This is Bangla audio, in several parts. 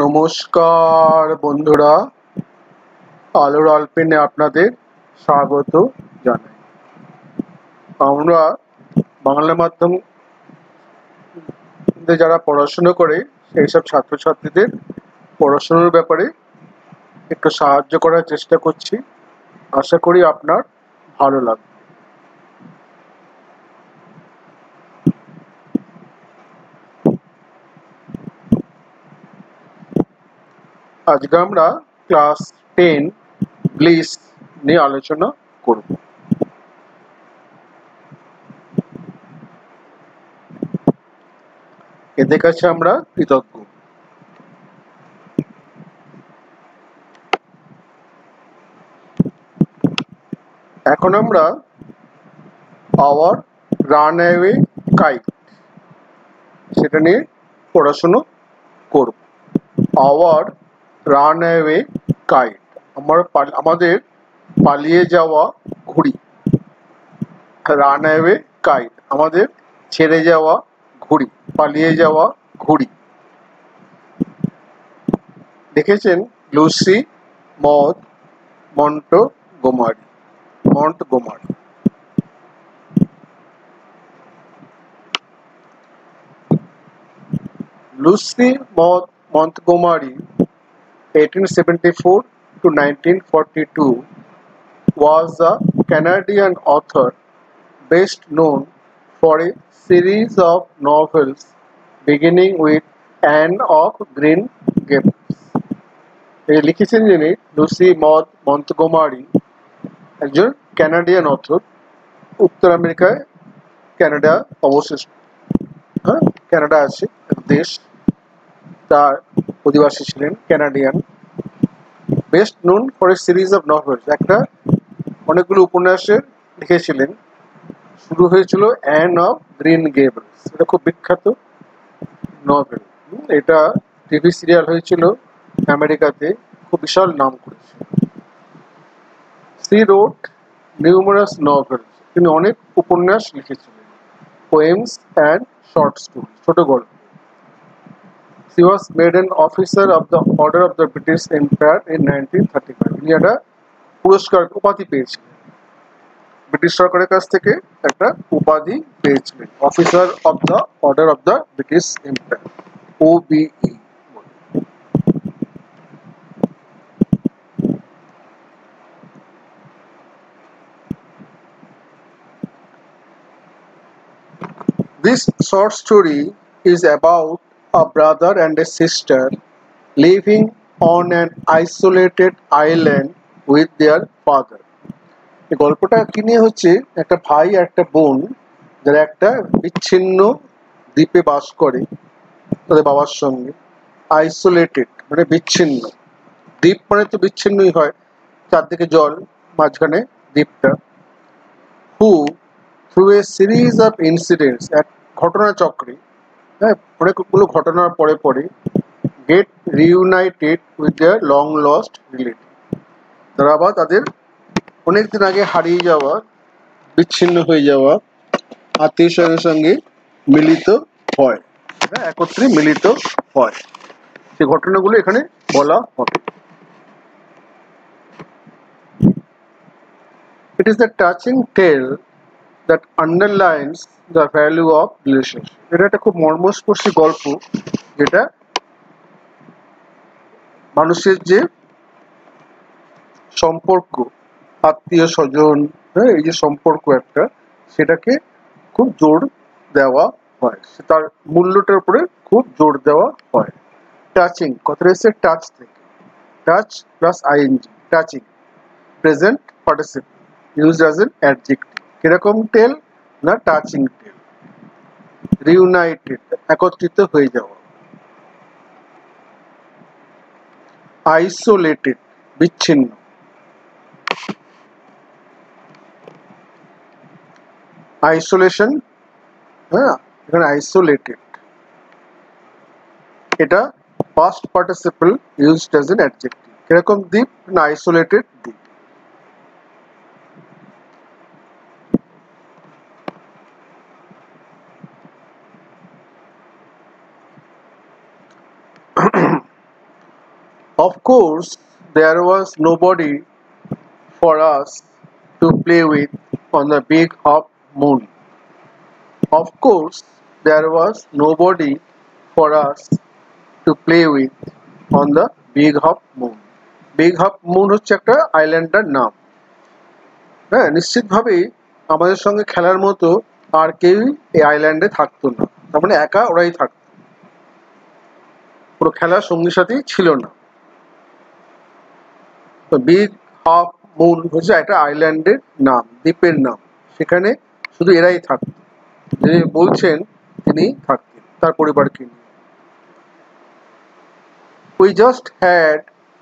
নমস্কার বন্ধুরা, আলোর আলপেনে আপনাদের স্বাগত জানাই। আমরা বাংলা মাধ্যম যারা পড়াশোনা করে সেই সব ছাত্রছাত্রীদের পড়াশোনার ব্যাপারে একটু সাহায্য করার চেষ্টা করছি। আশা করি আপনার ভালো লাগবে। আজকে আমরা ক্লাস 10 ব্লিস নিয়ে আলোচনা করব। এদের কাছে আমরা কৃতজ্ঞ। এখন আমরা আওয়ার রানঅ্যাওয়ে কাইট সেটা নিয়ে পড়াশুনো করব। আওয়ার রানঅ্যাওয়ে কাইট, আমাদের পালিয়ে যাওয়া ঘুড়ি। রানঅ্যাওয়ে কাইট আমাদের ছেড়ে যাওয়া ঘুড়ি, পালিয়ে যাওয়া ঘুড়ি। দেখেছেন লুসি মদ Montgomery. Lucy Maud Montgomery, 1874 to 1942, was a Canadian author best known for a series of novels beginning with Anne of Green Gables. এই লিখেছেন যিনি লুসি মদ মন্টগোমারি, একজন কানাডিয়ান অথর। উত্তর আমেরিকায় কানাডা অবস্থিত। কানাডা আছে এক দেশ, তার অধিবাসী ছিলেন Canadian. Best known for a series of novels, একটা অনেকগুলো উপন্যাসের লিখেছিলেন। শুরু হয়েছিল অ্যান অফ গ্রিন গেবলস, এটা খুব বিখ্যাত নভেল। এটা টিভি সিরিয়াল হয়েছিল আমেরিকাতে, খুব বিশাল নাম করেছে। সি রোট নিউমারাস নভেলস, তিনি অনেক উপন্যাস লিখেছিলেন। পোয়েমস অ্যান্ড শর্ট স্টোরি, ছোট গল্প। She was made an officer of the Order of the British Empire in 1935. তিনি একটা পুরস্কার উপাধি পেয়েছিলেন, ব্রিটিশ সরকারের কাছ থেকে একটা উপাধি পেয়েছিলেন, officer of the order of the British empire, OBE। This short story is about a brother and a sister living on an isolated island with their father. এই গল্পটা কি নিয়ে হচ্ছে, একটা ভাই আর একটা বোন যারা একটা বিচ্ছিন্ন দ্বীপে বাস করে তাদের বাবার সঙ্গে। আইসোলেটেড মানে বিচ্ছিন্ন, দ্বীপ মানে তো বিচ্ছিন্নই হয়, চারদিকে জল, মাঝখানে দ্বীপটা। Who through a series of incidents, এক ঘটনা চক্রে, অনেকগুলো ঘটনার পরে পরে get reunited with their long lost relative, তারা আবার তাদের অনেকদিন আগে হারিয়ে যাওয়া, বিচ্ছিন্ন হয়ে যাওয়া আত্মীয় স্বজনের সঙ্গে মিলিত হয়, একত্রে মিলিত হয়। সেই ঘটনাগুলো এখানে বলা হবে। It is the touching tale that underlines the value of relationship. এটা একটা খুব মর্মস্পর্শী গল্প, যেটা মানুষের যে সম্পর্ক, আত্মীয় স্বজন, এই যে সম্পর্ক একটা, সেটাকে খুব জোর দেওয়া হয়, তার মূল্যটার উপরে খুব জোর দেওয়া হয়। টাচিং কথাটা এসেছে টাচ থেকে, touch plus ING, touching, present participle used as an adjective. কিরকম টেল না, টাচিং টেল। রিউনাইটেড একত্রিত হয়ে যাওয়া। আইসোলেটেড বিচ্ছিন্ন। আইসোলেশন, এখানে আইসোলেটেড, এটা past participle used as an adjective. কিরকম দ্বীপ না, আইসোলেটেড দ্বীপ। Of course, there was nobody for us to play with on the big half moon. Of course, there was nobody for us to play with on the big half moon. Big half moon হচ্ছে একটা আইল্যান্ডের নাম। হ্যাঁ, নিশ্চিতভাবেই আমাদের সঙ্গে খেলার মতো আর কেউই এই আইল্যান্ডে থাকতো না, তার মানে একা ওরাই থাকতো, পুরো খেলার সঙ্গী সাথী ছিল না। তো বিগ হাফ মুন হচ্ছে একটা আইল্যান্ডের নাম, দ্বীপের নাম, সেখানে শুধু এরাই থাকতো, যিনি বলছেন তিনি থাকতেন তার পরিবারকে নিয়ে। We just had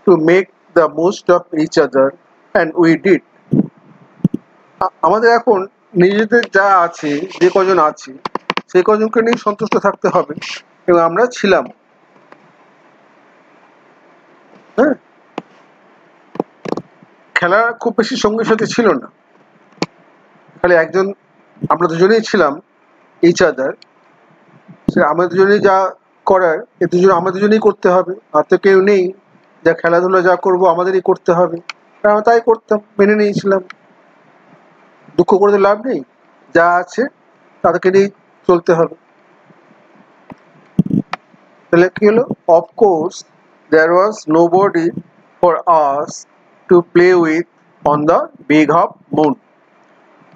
to make the most of each other and we did. আমাদের এখন নিজেদের যা আছে, যে কজন আছে সেই কজনকে নিয়ে সন্তুষ্ট থাকতে হবে, এবং আমরা ছিলাম। হ্যাঁ, খেলার খুব বেশি সঙ্গী সাথী ছিল না, খালি একজন, আমরা দুজনেই ছিলাম ইচ আদার। সে আমাদের দুজনেই যা করার এ দুজন আমাদের দুজনেই করতে হবে, আর তো কেউ নেই যা খেলাধুলা যা করবো আমাদেরই করতে হবে, আমরা তাই করতাম, মেনে নিয়েছিলাম। দুঃখ করে লাভ নেই, যা আছে তাদেরকে নিয়ে চলতে হবে। তাহলে কি হলো? Of course there was nobody for us to play with on the big half moon.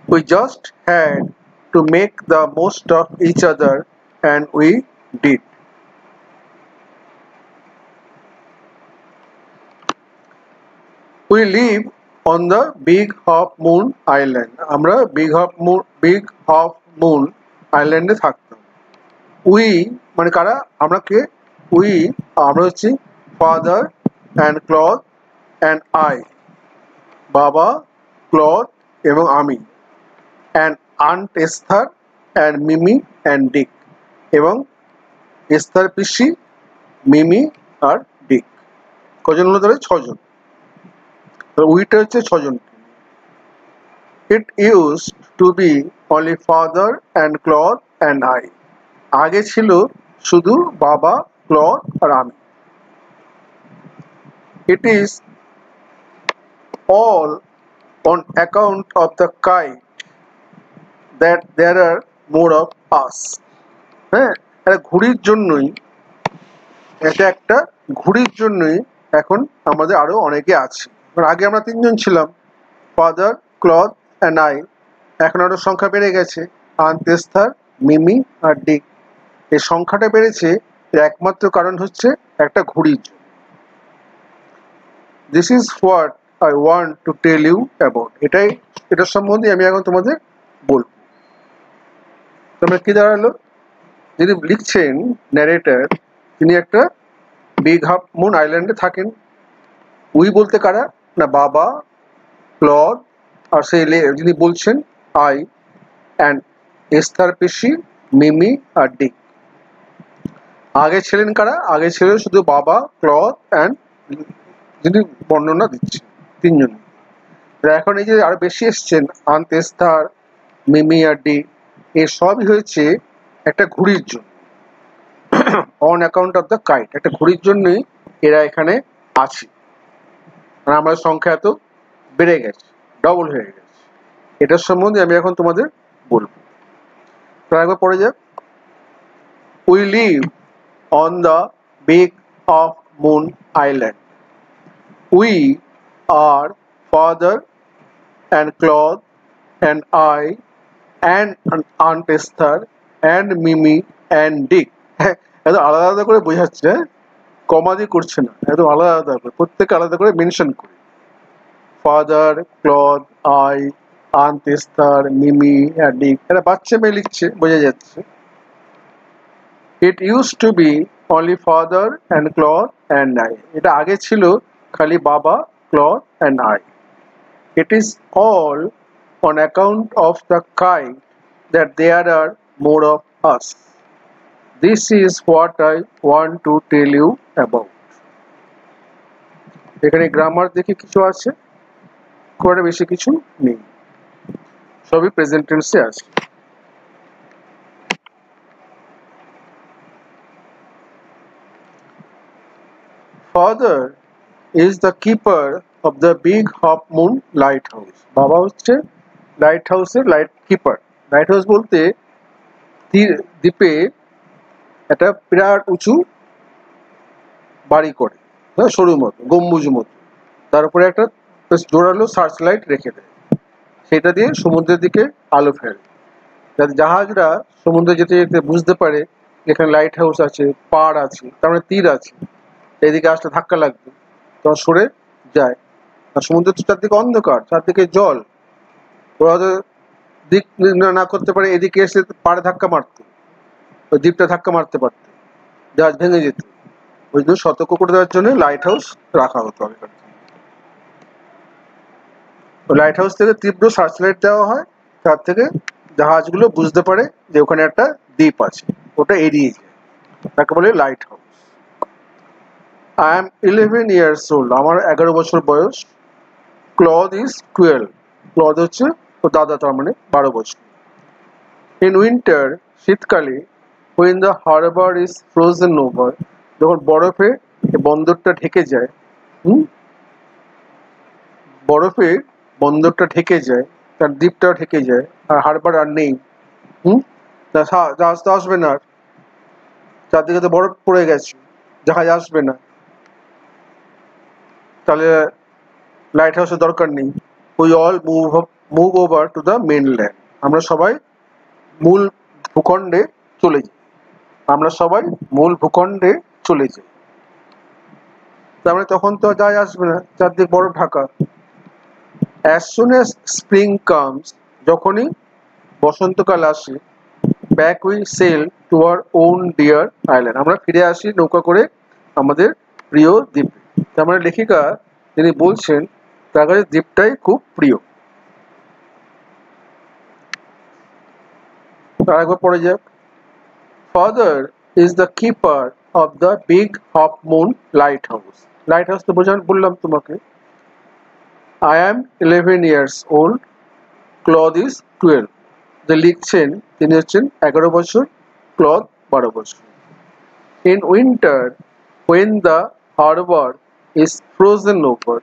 We just had to make the most of each other and we did. We live on the big half moon island. আমরা big half moon island এ থাকতাম। We মানে কারা? আমরা কে? We আমরা হচ্ছি father and Cloth and I, বাবা, ক্লথ এবং আমি, and aunt Esther and Mimi and Dick, এবং এস্থার পিসি, মিমি আর ডিক। কজন হলো তাহলে? ছজন। উইটা হচ্ছে ছজন। It used to be only father and cloth and I. আগে ছিল শুধু বাবা, ক্লথ আর আমি। It is all on account of the kite that there are more of us. হ্যাঁ, এটা ঘুড়ির জন্যই, এটা একটা ঘুড়ির জন্যই এখন আমাদের আরো অনেকে আছে। আগে আমরা তিনজন ছিলাম, ফাদার, ক্লথ অ্যান্ড আই, এখন আরো সংখ্যা বেড়ে গেছে, আন্ট এস্থার, মিমি আর ডিক। এই সংখ্যাটা বেড়েছে এর একমাত্র কারণ হচ্ছে একটা ঘুড়ির জন্য। This is what I want to tell you about. এটার সম্বন্ধে আমি এখন তোমাদের বলবো। তোমরা কি দাঁড়ালো? যিনি লিখছেন ন্যারেটার, তিনি একটা বিগ হাফ মুন আইল্যান্ডে থাকেন। উই বলতে কারা? না বাবা, ক্লথ আর সেই যিনি বলছেন আই, অ্যান্ড এস্থার পিসি, মিমি আর ডিক। আগে ছিলেন কারা? আগে ছিল শুধু বাবা, ক্লথ অ্যান্ড যিনি বর্ণনা দিচ্ছেন তিনজন। এখন এই যে আরো বেশি এসছেন, আন্ট এস্থার, মিমি আর ডিক, এর সবই হয়েছে একটা ঘুড়ির জন্য, on account of the kite, একটা ঘুড়ির জন্যই এরা এখানে আছে। আর আমাদের সংখ্যা এত বেড়ে গেছে, ডবল হয়ে গেছে। এটার সম্বন্ধে আমি এখন তোমাদের বলবো। তার একবার পড়ে যাক। We live on the big half moon island. We are father and Claude and I and Aunt Esther and Mimi and Dick. এত আলাদা আলাদা করে বোঝাচ্ছে, কমা দিয়ে করছে না, এত আলাদা আলাদা করে প্রত্যেকে আলাদা করে মেনশন করে। Father, cloth, I, aunt Esther, Mimi আর ডিক। এরা বাচ্চা মেয়ে লিখছে, বোঝা যাচ্ছে। It used to be only father and Claude and I. এটা আগে ছিল খালি বাবা, Claude and I. It is all on account of the kite that there are more of us. This is what I want to tell you about. এখানে গ্রামার দেখে কিছু আছে, খুব একটা বেশি কিছু নেই, সবই প্রেজেন্ট টেন্সে আছে। Father is the keeper of the Big Half Moon Lighthouse. বাবা হচ্ছে লাইট হাউসের লাইট কিপার। লাইট হাউস বলতে দ্বীপে একটা বিরাট উঁচু বাড়ি করে, হ্যাঁ, সরু মতো গম্বুজ মতো, তার উপরে একটা বেশ জোরালো সার্চ লাইট রেখে দেয়, সেটা দিয়ে সমুদ্রের দিকে আলো ফেলে, যাতে জাহাজরা সমুদ্রে যেতে যেতে বুঝতে পারে এখানে লাইট হাউস আছে, পাড় আছে, তার মানে তীর আছে, এদিকে আসলে ধাক্কা লাগবে, তখন সরে যায়। আর সমুদ্রের চারদিকে অন্ধকার, চারদিকে জল, ওরা হয়তো দিক নির্ণয় না করতে পারে, এদিকে এসে পাড়ে ধাক্কা মারতো, ওই দ্বীপটা ধাক্কা মারতে পারতো, জাহাজ ভেঙে যেত। ওই জন্য সতর্ক করে দেওয়ার জন্য লাইট হাউস রাখা হতো আগেকার। লাইট হাউস থেকে তীব্র সার্চ লাইট দেওয়া হয়, তার থেকে জাহাজগুলো বুঝতে পারে যে ওখানে একটা দ্বীপ আছে, ওটা এড়িয়ে যায়, তাকে বলে light house. I am 11 years old, আমার 11 বছর বয়স। ক্লদ ইজ 12, ক্লদ হচ্ছে ও দাদা, তার মানে 12 বছর। ইন উইন্টার, শীতকালে, when the harbor is frozen over, যখন বরফে বন্দরটা ঢেকে যায়, বরফে বন্দরটা ঢেকে যায়, তার দ্বীপটাও ঢেকে যায়, আর হারবার আর নেই, জাহাজ তো আসবে না, চারদিকে তো বরফ পড়ে গেছে, জাহাজ আসবে না, তাহলে লাইট হাউসের দরকার নেই। We all move over to the mainland, আমরা সবাই মূল ভূখণ্ডে চলে যাই, আমরা সবাই মূল ভূখণ্ডে চলে যাই। তার মানে তখন তো জাহাজ আসবে না, চারদিক বরফ Dhaka. As soon as spring comes, যখনই বসন্তকাল আসে, back we sail to our own dear island, আমরা ফিরে আসি নৌকা করে আমাদের প্রিয় দ্বীপে। তার মানে লেখিকা তিনি বলছেন তার কাছে দ্বীপটাই খুব প্রিয়। আর একবার পড়ে যাক। Father is the keeper of the Big Half Moon Lighthouse. Lighthouse তো বললাম তোমাকে। I am 11 years old. Claude is 12. যে লিখছেন তিনি হচ্ছেন 11 বছর, ক্লদ 12 বছর। In winter, when the harbor is frozen over,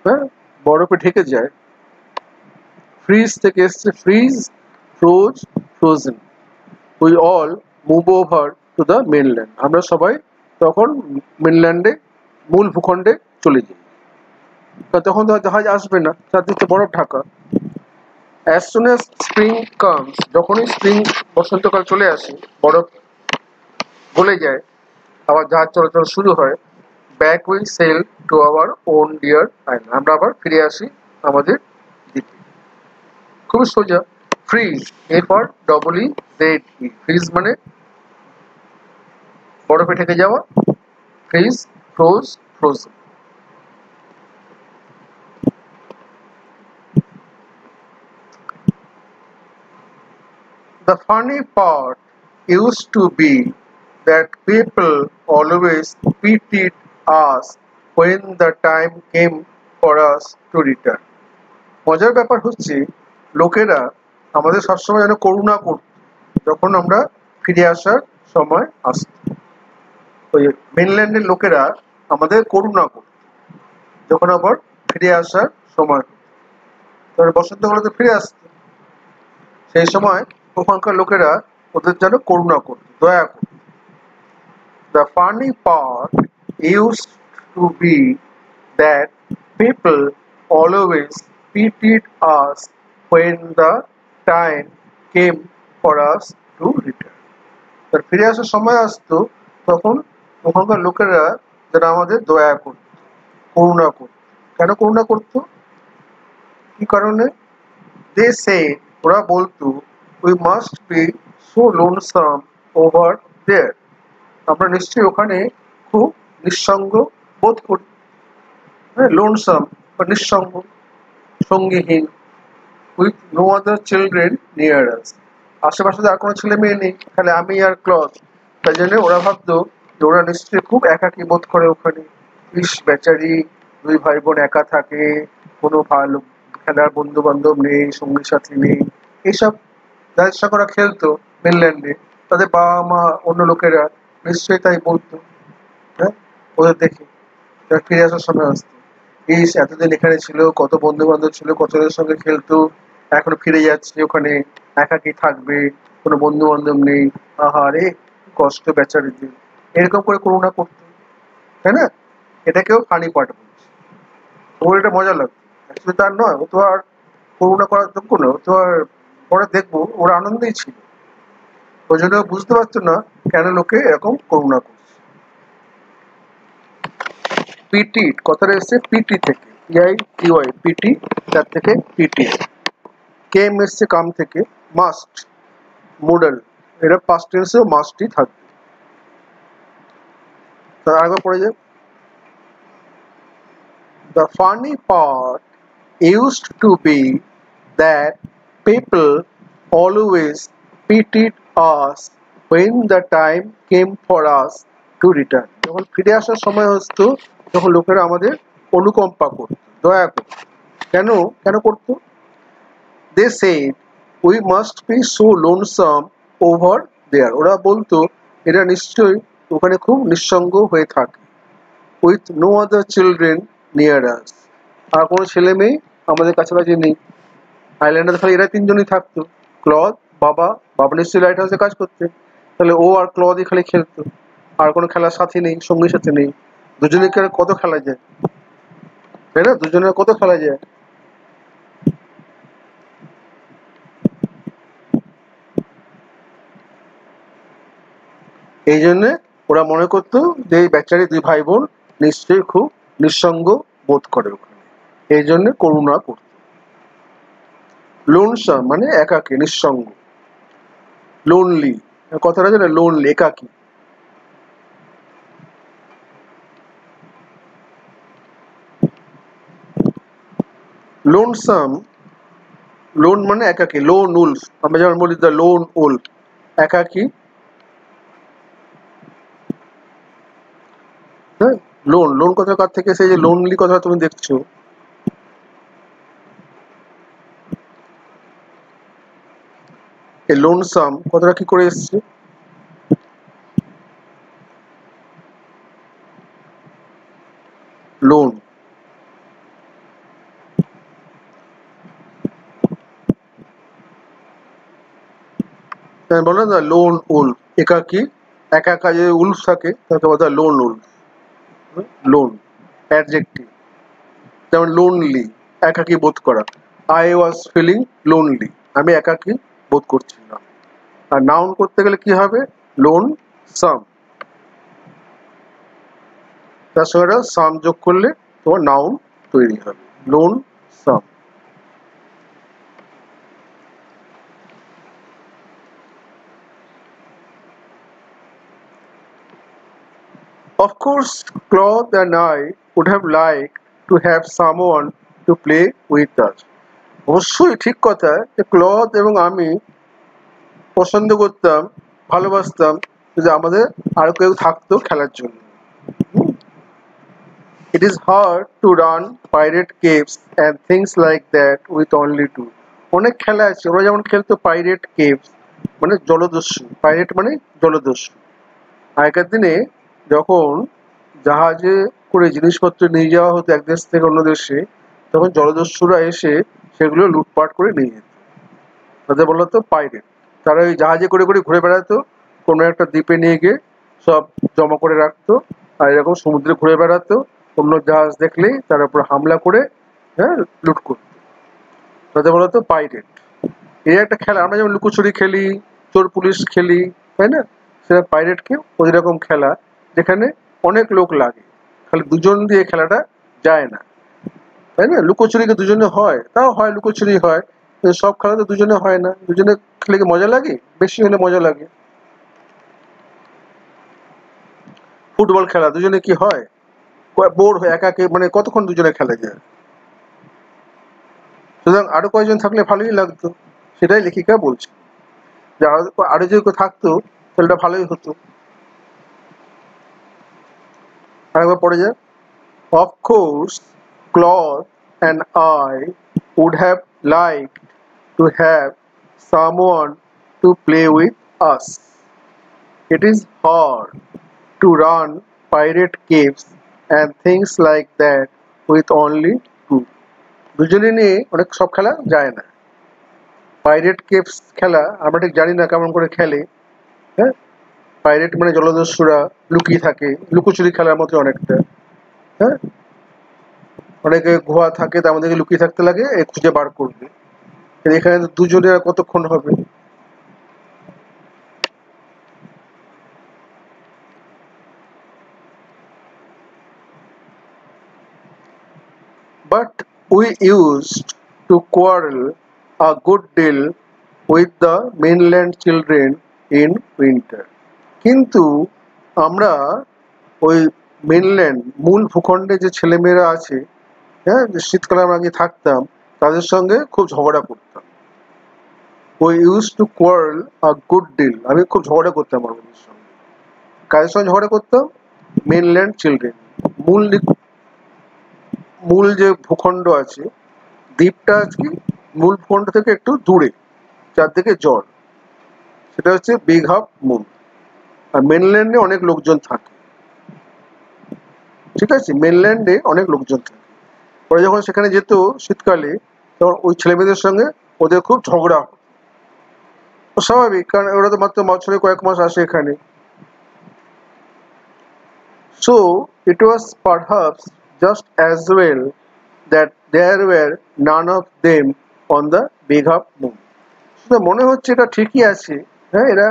হ্যাঁ, বরফে ঢেকে যায়, ফ্রিজ থেকে এসছে fridge, froze, frozen, we all move over to the mainland, আমরা সবাই তখন মেনল্যান্ডে মূল ভূখণ্ডে চলে যাই, তখন তো জাহাজ আসবে না, চারদিকে বরফ Dhaka. As soon as spring comes, যখনই স্প্রিং বসন্তকাল চলে আসে, বরফ গলে যায়, আবার জাহাজ চলাচল শুরু হয়, back we sail to our own dear island, আমরা আবার ফিরে আসি আমাদের দ্বীপে। খুবই সোজা। ফ্রিজ, FREEZE, ফ্রিজ মানে বরফে ঢেকে যাওয়া, fridge, froze, frozen. The funny part used to be that people always pitied us when the time came for us to return. মজার ব্যাপার হচ্ছে লোকেরা আমাদের সবসময় যেন করুণা করত যখন আমরা ফিরে আসার সময় আসত। ওই মেনল্যান্ডের লোকেরা আমাদের করুণা করত যখন আবার ফিরে আসার সময়, বসন্তকালে ফিরে আসত, সেই সময় ওখানকার লোকেরা ওদের যেন করুণা করত, দয়া করত। The funny part used to be that people always pitied us when the time came for us to return. তার ফিরে আসার সময় আসতো তখন ওখানকার লোকেরা যারা আমাদের দয়া করত, করুণা করত। কেন করুণা করত? কি কারণে? They say, ওরা বলতো, we must be so lonesome over there, আমরা নিশ্চয়ই ওখানে খুব নিঃসঙ্গ বোধ করি। লোনসাম বা নিঃসঙ্গ, সঙ্গীহীন, with no other children near us, আশেপাশে আর কোনো ছেলে মেয়ে নেই, তাহলে আমি আর ক্লদ। তাই জন্য ওরা ভাবতো যে ওরা নিশ্চয়ই খুব একাকী বোধ করে ওখানে। ইস বেচারি, দুই ভাই বোন একা থাকে, কোনো ভালো খেলার বন্ধু বান্ধব নেই, সঙ্গী সাথী নেই। এইসব যাদের সঙ্গে ওরা খেলতো মেনল্যান্ডে, তাদের বাবা মা অন্য লোকেরা নিশ্চয়ই তাই বলতো, হ্যাঁ, ওদের দেখে। ফিরে আসার সময় আসতো, এই এতদিন এখানে ছিল, কত বন্ধু বান্ধব ছিল, কতজনের সঙ্গে খেলতো, এখন ফিরে যাচ্ছে, ওখানে একাকি থাকবে, কোনো বন্ধু বান্ধব নেই, আহারে কষ্ট বেচারিদের, এরকম করে করুণা করতো, তাই না? এটাকেও ফানি পার্ট বলছে। ওর এটা মজা লাগতো, অ্যাকচুয়ালি তার নয়, ও তো আর করুণা করার যোগ্য নয়, ও তো আর, পরে দেখবো ওর আনন্দেই ছিল, ওই জন্য বুঝতে পারতো না কেন লোকে এরকম করুণা করছে। পিটি কথাটা এসছে পিটি থেকে, পিআইটিওয়াই, পিটি, তার থেকে পিটি। কেম এসছে কাম থেকে, মাস্ট, মোডাল, এটা পাস্ট টেন্সেও মাস্টই থাকবে। তার আগে পড়ে যায়, the funny part used to be that people always pitied us when the time came for us to return. যখন ফিরে আসার সময় হতো তখন লোকেরা আমাদের অনুকম্পা করত, দয়া করত। কেন কেন করত? They said we must be so lonesome over there. ওরা বলতো এরা নিশ্চয়ই ওখানে খুব নিঃসঙ্গ হয়ে থাকে, with no other children near us. আর কোনো ছেলে মেয়ে আমাদের কাছাকাছি নেই। আইল্যান্ডে খালি এরা তিনজনই থাকতো, ক্লদ, বাবা, বাবা নিশ্চয়ই লাইট হাউসে কাজ করতে, তাহলে ও আর ক্লদই খালি খেলতো, আর কোনো খেলার সাথী নেই, সঙ্গী সাথী নেই। দুজনে কি আর কত খেলা যায়, তাই না? দুজনের কত খেলা যায়। এই জন্যে ওরা মনে করতো যে এই বেচারি দুই ভাই বোন নিশ্চয়ই খুব নিঃসঙ্গ বোধ করে ওখানে, এই জন্য করুণা করত। লোনসাম মানে একাকী, নিঃসঙ্গ। লোনলি কথাটা জানে, লোনলি একাকী। লোনসাম, লোন মানে একাকী, লোন উলফ, আমরা যেমন বলি দ্য লোন উলফ, একাকী। হ্যাঁ, লোন, লোন কথা কার থেকে, সেই যে লোনলি কথা তুমি দেখছো, এই লোনসাম কথাটা কি করে এসছে? লোন, বলে না লোন উলফ, একাকী, একা একা যে উলফ থাকে তাকে বলা হয় লোন উলফ। লোন অ্যাডজেক্টিভ, যেমন লোনলি একাকী বোধ করা, আই ওয়াজ ফিলিং লোনলি, আমি একাকী বোধ করছিলাম। আর নাউন করতে গেলে কি হবে? লোন সাম, তার সঙ্গে সাম যোগ করলে তোমার নাউন তৈরি হবে, loan some. Of course, Claude and I would have liked to have someone to play with us. অবশ্যই ঠিক কথা যে ক্লদ এবং আমি পছন্দ করতাম, ভালোবাসতাম যদি আমাদের আরো কেউ থাকতো খেলার জন্য। It is hard to run pirate caves and things like that with only two. অনেক খেলা আছে, ওরা যেমন খেলতো পাইরেট কেভস, মানে জলদস্যু, পাইরেট মানে জলদস্যু। আগেকার দিনে যখন জাহাজে করে জিনিসপত্র নিয়ে যাওয়া হতো এক দেশ থেকে অন্য দেশে, তখন জলদস্যুরা এসে সেগুলো লুটপাট করে নিয়ে যেত, তাদের বলা হতো পাইরেট। তারা ওই জাহাজে করে করে ঘুরে বেড়াতো, কোনো একটা দ্বীপে নিয়ে গিয়ে সব জমা করে রাখতো, আর এরকম সমুদ্রে ঘুরে বেড়াতো, অন্য জাহাজ দেখলেই তার উপর হামলা করে, হ্যাঁ, লুট করতো, তাদের বলা হতো পাইরেট। এই একটা খেলা, আমরা যেমন লুকোচুরি খেলি, চোর পুলিশ খেলি, তাই না? সেটা পাইরেটকে ওই রকম খেলা, যেখানে অনেক লোক লাগে, খালি দুজন দিয়ে খেলাটা যায় না, তাই না? লুকোচুরিকে দুজনে হয়, তাও হয়, লুকোচুরি হয়, কিন্তু সব খেলা তো দুজনে হয় না। দুজনে খেলে কি মজা লাগে? বেশি হলে মজা লাগে। ফুটবল খেলা দুজনে কি হয়, বোর হয়ে একা একে, মানে কতক্ষণ দুজনে খেলা যায়। সুতরাং আরো কয়েকজন থাকলে ভালোই লাগতো, সেটাই লেখিকা বলছে, যে আরো আরো যদি কেউ থাকতো তাহলে ভালোই হতো। আরেকবার পড়ে যায়, of course Claude and I would have liked to have someone to play with us. It is hard to run pirate caves and things like that with only two. দুজনে নিয়ে অনেক সব খেলা যায় না। পাইরেট কেভস খেলা আমরা ঠিক জানি না কেমন করে খেলে। হ্যাঁ, পাইরেট মানে জলদস্যুরা লুকিয়ে থাকে, লুকোচুরি খেলার মতো অনেকটা। হ্যাঁ, অনেকে গুহা থাকে, তার মধ্যে লুকিয়ে থাকতে লাগে, এ খুঁজে বার করবে। এখানে দুজনে আর কতক্ষণ হবে? But we used to quarrel a good deal with the mainland children in winter. কিন্তু আমরা ওই মেনল্যান্ড মূল ভূখণ্ডে যে ছেলেমেয়েরা আছে, হ্যাঁ, যে শীতকালে আমরা আগে থাকতাম, তাদের সঙ্গে খুব ঝগড়া করতাম। We used to quarrel a good deal. আমি খুব ঝগড়া করতাম আমার বন্ধুর সঙ্গে। কাদের সঙ্গে ঝগড়া করতাম? Mainland children. মূল যে ভূখণ্ড আছে, দ্বীপটা আজকে মূল ভূখণ্ড থেকে একটু দূরে, চারদিকে জল, সেটা হচ্ছে বিগ হাফ মুন। আর মেনল্যান্ডে অনেক লোকজন থাকে, ঠিক আছে, মেনল্যান্ডে অনেক লোকজন থাকে। ওরা যখন সেখানে যেত শীতকালে, তখন ওই ছেলেমেয়েদের সঙ্গে ওদের খুব ঝগড়া হতো। স্বাভাবিক, কারণ ওরা তো মাত্র বছরে কয়েক মাস আসে এখানে। So it was perhaps just as well that there were none of them on the big half moon. শুধু মনে হচ্ছে এটা ঠিকই আছে, হ্যাঁ, এরা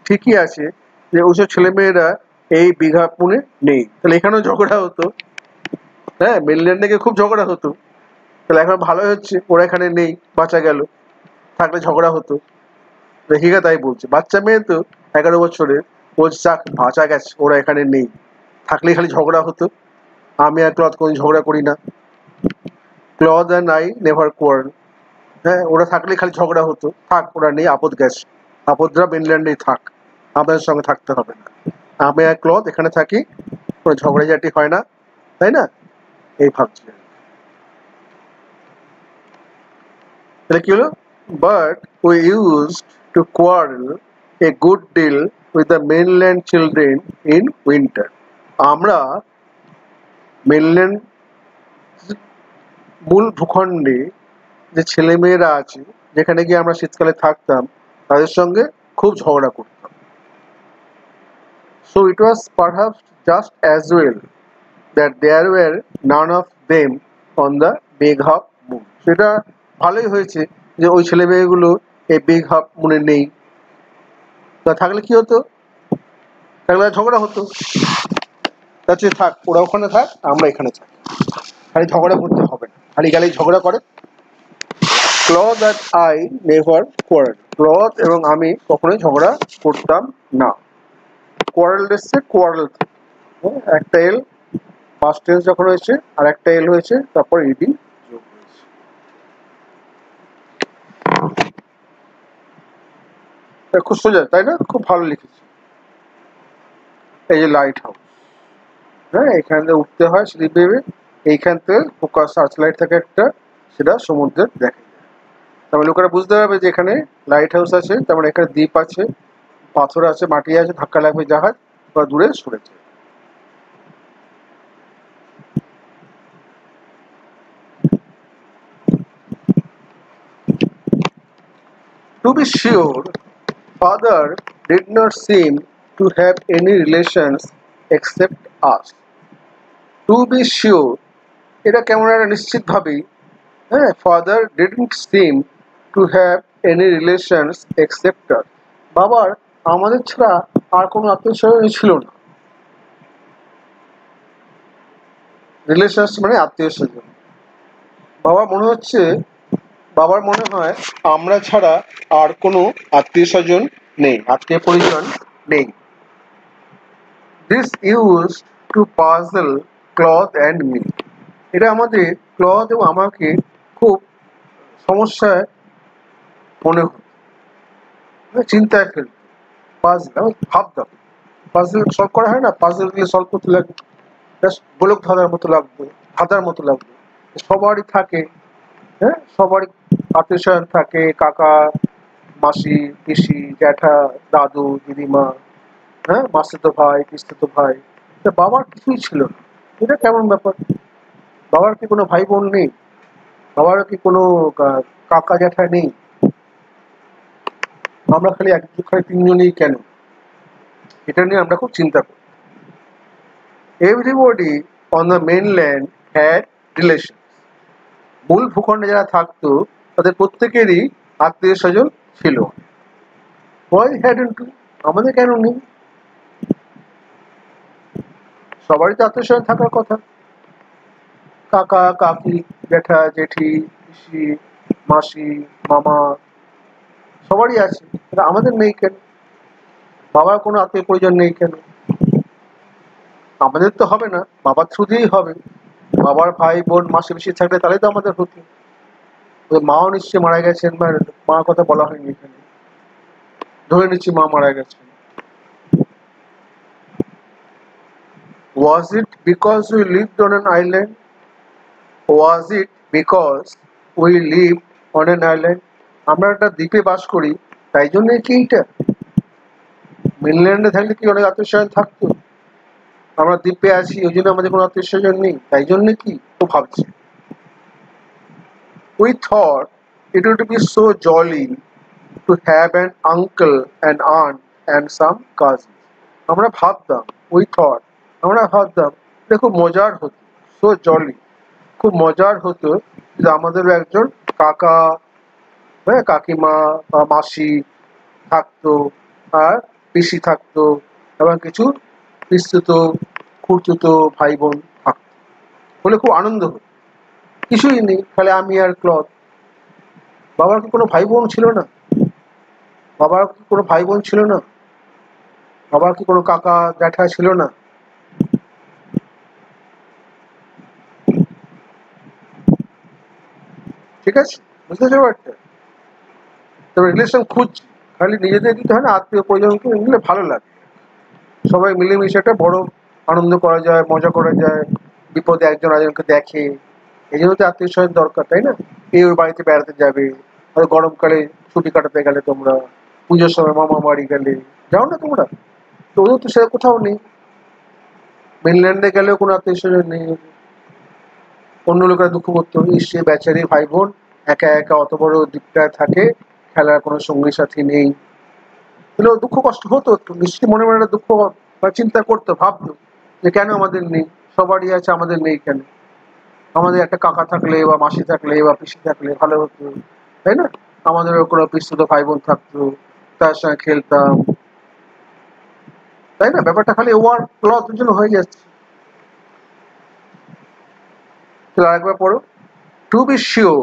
ঠিকই আছে যে ওইসব ছেলেমেয়েরা এই বিগ হাফ মুনে নেই। তাহলে এখানেও ঝগড়া হতো, হ্যাঁ, মেনল্যান্ডে খুব ঝগড়া হতো। তাহলে এখন ভালো হচ্ছে ওরা এখানে নেই, বাঁচা গেল। থাকলে ঝগড়া হতো। লেখিকা তাই বলছে, বাচ্চা মেয়ে তো 11 বছরের, বলছে যাক বাঁচা গেছে, ওরা এখানে নেই। থাকলে খালি ঝগড়া হতো। আমি আর ক্লথ কোনো ঝগড়া করি না। Cloth and I never quarrel. হ্যাঁ, ওরা থাকলে খালি ঝগড়া হতো। থাক, ওরা নেই, আপদ গেছে, আপদরা মেনল্যান্ডেই থাক, আমাদের সঙ্গে থাকতে হবে না। আমি আর ক্লথ এখানে থাকি, কোনো ঝগড়াঝাটি হয় না, তাই না? এই ভাবছি। তাহলে কি হলো? But we use to quarrel a good deal with the mainland children in winter. আমরা মেনল্যান্ড মূল ভূখণ্ডে যে ছেলেমেয়েরা আছে, যেখানে গিয়ে আমরা শীতকালে থাকতাম, তাদের সঙ্গে খুব ঝগড়া করতাম। So it was perhaps just as well that there were none of them on the big half moon. সেটা ভালোই হয়েছে যে ওই ছেলেমেয়েগুলো এই বিগ হাফ মুনে নেই। তা থাকলে কি হতো? থাকলে ঝগড়া হতো। তার থাক, ওরা ওখানে থাক, আমরা এখানে থাক, খালি ঝগড়া করতে হবে না। খালি গেলেই ঝগড়া করে। Cloth and I never quarrel. Cloth এবং আমি কখনোই ঝগড়া করতাম না। কোয়ারেল এসছে কোয়ারেল থেকে, একটা এল ফার্স্ট টেন্স যখন হয়েছে, আর একটা এল হয়েছে, তারপর ইডি যোগ হয়েছে। খুব সোজা, তাই না? খুব ভালো লিখেছে। এই যে লাইট হাউস, হ্যাঁ, এখান থেকে উঠতে হয় সিঁড়ি বেয়ে, এইখান থেকে ফোকাস সার্চ লাইট থাকে একটা, সেটা সমুদ্রের দেখা যায়। তারপরে লোকেরা বুঝতে পারবে যে এখানে লাইট হাউস আছে, তারপরে এখানে দ্বীপ আছে, পাথর আছে, মাটি আছে, ধাক্কা লাগবে জাহাজ বা দূরে সরেছে। To be sure, father did not seem to have any relations except us. To be sure, এটা কেমন একটা নিশ্চিতভাবেই, হ্যাঁ, father didn't seem to have any relations except us. বাবার আমাদের ছাড়া আর কোনো আত্মীয় স্বজন ছিল না। রিলেশনস মানে আত্মীয় স্বজন। বাবার মনে হয় আমরা ছাড়া আর কোনো আত্মীয় স্বজন নেই, আত্মীয় পরিজন নেই। This use to puzzle cloth and me. এটা আমাদের ক্লথ এবং আমাকে খুব সমস্যায় মনে হতো, চিন্তায় ফেলত। পাজল ভাবতাম, পাজল সলভ করা হয় না, পাজল গুলো সলভ করতে লাগবে, গোলক ধাঁধার মতো লাগবে, ধাঁধার মতো লাগবে। সবারই থাকে, হ্যাঁ, সবারই আত্মীয় স্বজন থাকে, কাকা, মাসি, পিসি, জ্যাঠা, দাদু, দিদিমা, হ্যাঁ, মাসিতো ভাই, পিসিতো ভাই। বাবার কিছুই ছিল না। এটা কেমন ব্যাপার? বাবার কি কোনো ভাই বোন নেই? বাবার কি কোনো কাকা জ্যাঠা নেই? আমরা খালি খালি তিনজনেই কেন? এটা নিয়ে আমরা খুব চিন্তা করি। Everybody on the mainland had relation. মূল ভূখণ্ডে যারা থাকতো তাদের প্রত্যেকেরই আত্মীয় স্বজন ছিল। Why hadn't we? আমাদের কেন নেই? সবারই তো আত্মীয় স্বজন থাকার কথা। কাকা কাকি জ্যাঠা জেঠি পিসি মাসি মামা সবারই আছে, আমাদের নেই কেন? বাবার কোনো আত্মীয় পরিজন নেই কেন? আমাদের তো হবে না, বাবার থ্রু দিয়েই হবে। বাবার ভাই বোন মাসি পিসি থাকলে তাহলে তো আমাদের হতো। মাও নিশ্চয়ই মারা গেছেন, মার কথা বলা হয়নি এখানে, ধরে নিচ্ছি মা মারা গেছেন। Was it because we lived on an island? Was it because we lived on an island? আমরা একটা দ্বীপে বাস করি তাই জন্য কি এইটা? মেনল্যান্ডে থাকলে কি অনেক আত্মীয় স্বজন থাকতো? আমরা দ্বীপে আছি ওই জন্য আমাদের কোনো আত্মীয় স্বজন নেই তাই জন্য কি? ও ভাবছি। We thought it would be so jolly to have an uncle, an aunt and some cousins. আমরা ভাবতাম, we thought, আমরা ভাবতাম এটা খুব মজার হতো, so jolly, খুব মজার হতো যে আমাদেরও একজন কাকা, হ্যাঁ কাকিমা বা মাসি থাকতো, আর পিসি থাকতো, এবং কিছু পিসতুতো খুড়তুতো ভাই বোন থাকতো, বলে খুব আনন্দ হতো। কিছুই নেই, খালি আমি আর ক্লথ। বাবার কি কোনো ভাই বোন ছিল না? বাবার কি কোনো ভাই বোন ছিল না? বাবার কি কোনো কাকা জ্যাঠা ছিল না? ঠিক আছে, বুঝতে পারছো? তবে রিলেশন খুঁজছি, খালি নিজেদের দিতে হয় না, আত্মীয় পরিজনকে নিলে ভালো লাগে। সবাই মিলেমিশে একটা বড় আনন্দ করা যায়, মজা করা যায়, বিপদে একজন আরেকজনকে দেখে, এই জন্য তো আত্মীয় স্বজন দরকার, তাই না? এই ওর বাড়িতে বেড়াতে যাবে, আর গরমকালে ছুটি কাটাতে গেলে তোমরা, পুজোর সময় মামা বাড়ি গেলে যাও না তোমরা, তো ওদের তো সেটা কোথাও নেই। মেনল্যান্ডে গেলেও কোনো আত্মীয় স্বজন নেই। অন্য লোকেরা দুঃখ করতো, সে বেচারি ভাই বোন একা একা অত বড় দ্বীপটায় থাকে, খেলার কোনো সঙ্গী সাথী নেই। তাহলে দুঃখ কষ্ট হতো, নিশ্চয়ই মনে মনে দুঃখ বা চিন্তা করতো, ভাবতো যে কেন আমাদের নেই, সবারই আছে আমাদের নেই কেন? আমাদের একটা কাকা থাকলে বা মাসি থাকলে বা পিসি থাকলে ভালো হতো, তাই না? আমাদেরও কোনো পিসতুতো ভাই বোন থাকতো, তার সঙ্গে খেলতাম, তাই না? ব্যাপারটা খালি ওয়ার ক্লথের জন্য হয়ে যাচ্ছে। তাহলে আরেকবার পড়ো। To be sure,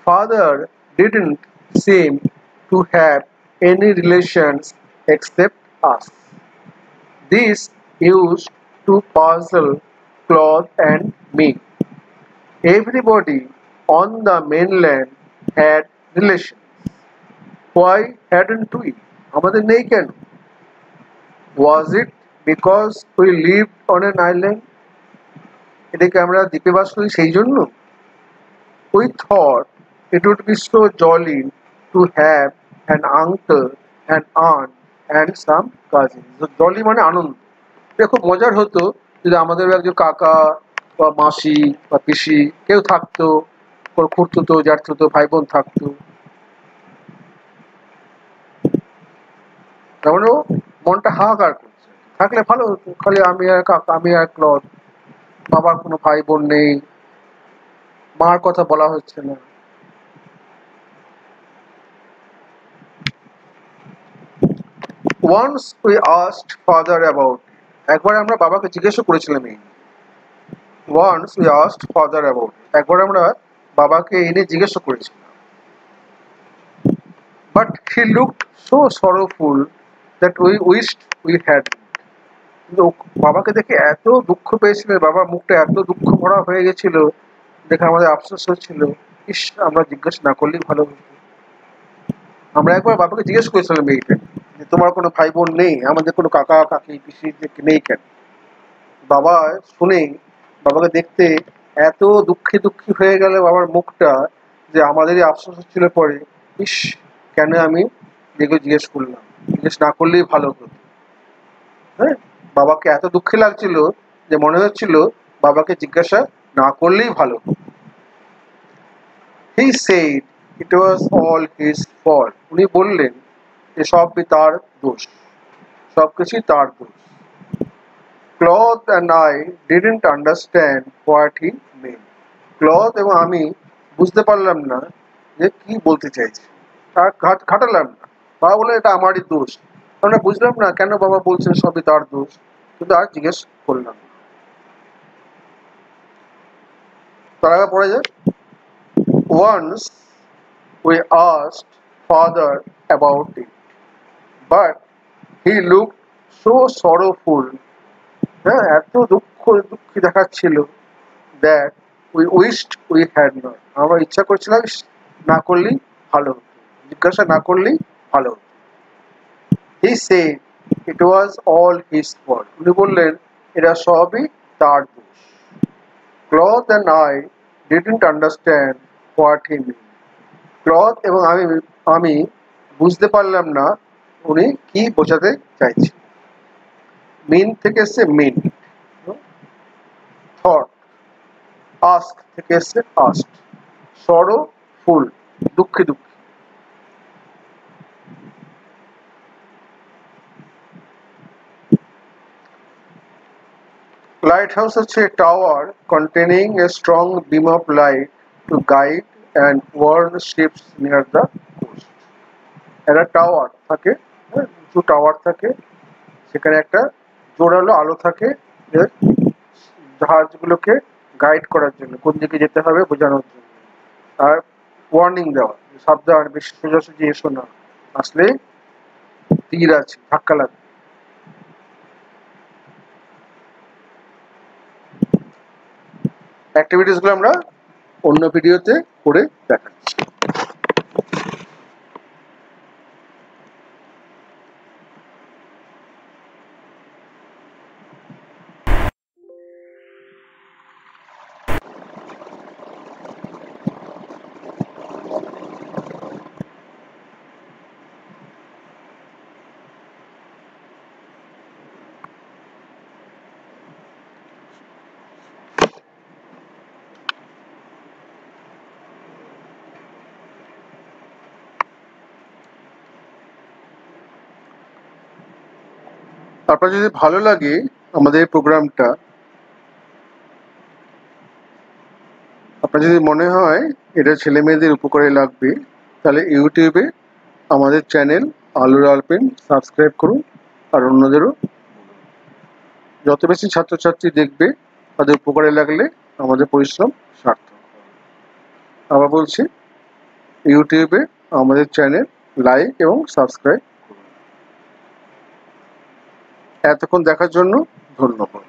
father didn't seem to have any relations except us. This used to puzzle Claude and me. Everybody on the mainland had relations. Why hadn't we? আমাদের নেই কেন? Was it because we lived on an island? এটা কি আমরা দ্বীপে বাস করি সেই জন্য? We thought it would be so jolly to have an uncle, an aunt and some cousins. Jolly মানে আনন্দ, এটা খুব মজার হতো যদি আমাদের একজন কাকা বা মাসি বা পিসি কেউ থাকতো, খুঁড়তুতো জ্যাঠতুতো ভাই বোন থাকতো। তারপরে মনটা হাহাকার করছে, থাকলে ভালো হতো, খালি আমি আর কাকা, আমি আর ক্লথ, বাবার কোনো ভাই বোন নেই, মার কথা বলা হচ্ছে না। Once we asked father about it. একবার আমরা বাবাকে জিজ্ঞেস করেছিলাম এই। Once we asked father about it. একবার আমরা বাবাকে এই নিয়ে জিজ্ঞেস করেছিলাম। But he looked so sorrowful that we wished we had. কিন্তু বাবাকে দেখে এত দুঃখ পেয়েছিল, বাবার মুখটা এত দুঃখ ভরা হয়ে গেছিল, দেখে আমাদের আফসোস হচ্ছিল, ইস আমরা জিজ্ঞেস না করলেই ভালো হতো। আমরা একবার বাবাকে জিজ্ঞেস করেছিলাম এইটা, যে তোমার কোনো ভাই বোন নেই, আমাদের কোনো কাকা কাকি পিসি নেই কেন? বাবা শুনে, বাবাকে দেখতে এত দুঃখী দুঃখী হয়ে গেল বাবার মুখটা, যে আমাদেরই আফসোস হচ্ছিল পরে, ইস কেন আমি দেখে জিজ্ঞেস করলাম, জিজ্ঞেস না করলেই ভালো হতো। হ্যাঁ, বাবাকে এত দুঃখী লাগছিল যে মনে হচ্ছিল বাবাকে জিজ্ঞাসা না করলেই ভালো। He said it was all his fault. উনি বললেন যে সবই তার দোষ, সবকিছুই তার দোষ। Claude and I didn't understand what he meant. Claude এবং আমি বুঝতে পারলাম না যে কি বলতে চাইছে, আর খাটালাম না। বাবা বলে এটা আমারই দোষ, আমরা বুঝলাম না কেন বাবা বলছেন সবই তার দোষ, কিন্তু আর জিজ্ঞেস করলাম না। তার আগে পড়ে যায়, once we asked father about it, but he looked so sorrowful, হ্যাঁ এত দুঃখী দেখাচ্ছিল, that we wished we had not. আমরা ইচ্ছা করছিলাম না করলেই ভালো হতো, জিজ্ঞাসা না করলেই ভালো হতো। He said it was all his fault. উনি বললেন এটা সবই তার দোষ। Claude and I didn't understand what he meant. Claude এবং আমি বুঝতে পারলাম না উনি কি বোঝাতে চাইছেন। মিন থেকে এসছে মিন, থট, আস্ক থেকে এসছে আস্ক, সরো ফুল, দুঃখী দুঃখী। Lighthouse হচ্ছে tower containing a strong beam of light to guide and warn ships near the coast. একটা টাওয়ার থাকে, উঁচু টাওয়ার থাকে, সেখানে একটা জোরালো আলো থাকে জাহাজগুলোকে গাইড করার জন্য, কোন দিকে যেতে হবে বোঝানোর জন্য, আর ওয়ার্নিং দেওয়া, সাবধান, বেশি সোজাসুজি এসো না, আসলে তীর আছে, ধাক্কা লাগবে। অ্যাক্টিভিটিস গুলো আমরা অন্য ভিডিওতে করে দেখাচ্ছি। আপনার যদি ভালো লাগে আমাদের প্রোগ্রামটা, আপনার যদি মনে হয় এটা ছেলে মেয়েদের উপকারে লাগবে, তাহলে ইউটিউবে আমাদের চ্যানেল আলুর আলপেন সাবস্ক্রাইব করুন, আর অন্যদেরও। যত বেশি ছাত্রছাত্রী দেখবে তাদের উপকারে লাগলে আমাদের পরিশ্রম সার্থক। আবার বলছি, ইউটিউবে আমাদের চ্যানেল লাইক এবং সাবস্ক্রাইব করুন। এতক্ষণ দেখার জন্য ধন্যবাদ।